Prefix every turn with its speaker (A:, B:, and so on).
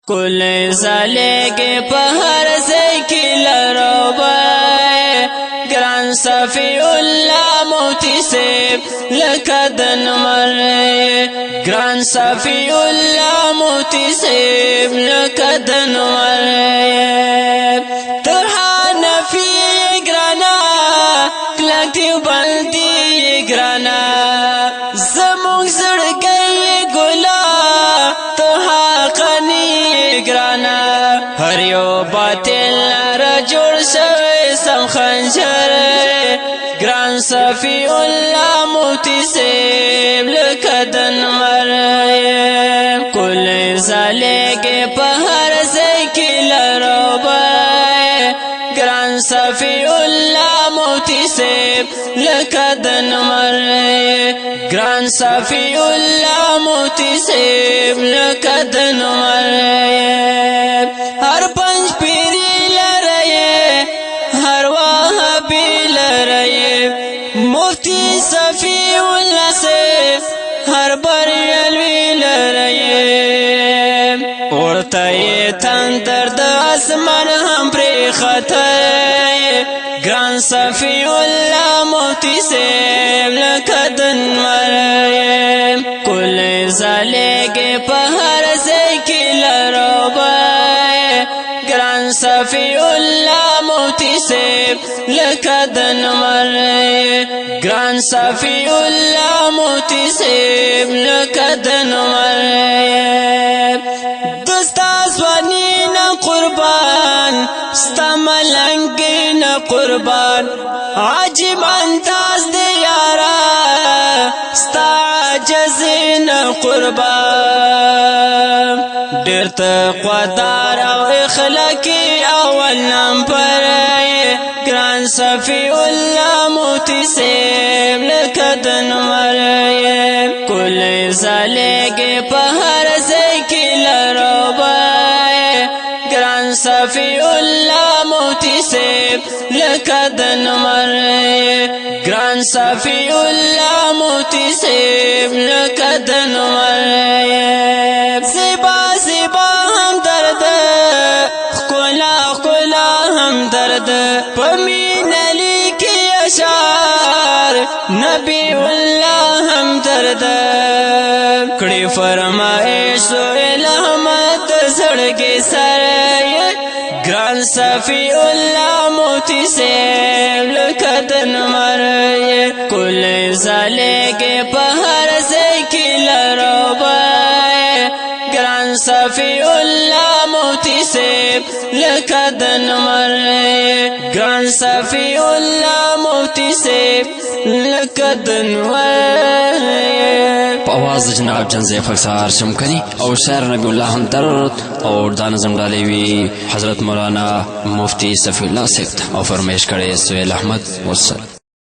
A: کل زاله کے پہر سے کلرو بائے گران صفی اللہ مفتی سے لکدن مرے گران صفی اللہ مفتی سے لکدن مرے ترہا نفی گرانا کلکتی بلدی گرانا زموگ زڑ گئی گلا ترہا قنی گرانا ہر یو باطل را جوڑ شوی سم خنجر گران صفی اللہ مفتی سے لکدن مرے کل زالے کے پہر سے کلرو بائے گران صفی اللہ مفتی سے لکدن مرے گران صفی اللہ مفتی سے لکدن مرے ہر پنج پیری لرے ہر وہابی لرے مفتی صفی اللہ سے ہر بریلوی لرے اڑتا یہ تندر دا آسمان ہم پری خطر گران صفی اللہ مفتی سے لکدن مرے کل زالے کے پہر سے کلرو بائے گران صفی اللہ مفتی سے لکدن مرے گران صفی اللہ مفتی سے لکدن مرے دستا سوانی نا قربان ستا ملنگی نا قربان عجیب انداز دے یارا ستا عجزی نا قربان دیر تقوادار او اخلاقی اول نمبر گران صفی اللہ مفتی سے لکدن مرے کل زالے کے پہر سے کلرو بائے گران صفی اللہ مفتی سے لکدن مرے گران صفی اللہ مفتی سے لکدن مرے زیبا زیبا ہم درد خلا خلا ہم درد پمین علی کی اشار نبی اللہ ہم درد کڑی فرمائش و الہمت زڑگی سر گران صفی اللہ مفتی سے لکدن مرے کل زالے کے پہر سے کلرو بائے گران صفی اللہ مفتی سے لکدن مرے گران صفی اللہ مفتی سے لکدن مرے
B: آواز جناب جنزیف اکسار شمکنی اور شعر نبی اللہ ہمدرد اور دانظم ڈالیوی حضرت مولانا مفتی صفی اللہ سکت اور فرمیش کرے سویل احمد والسلام.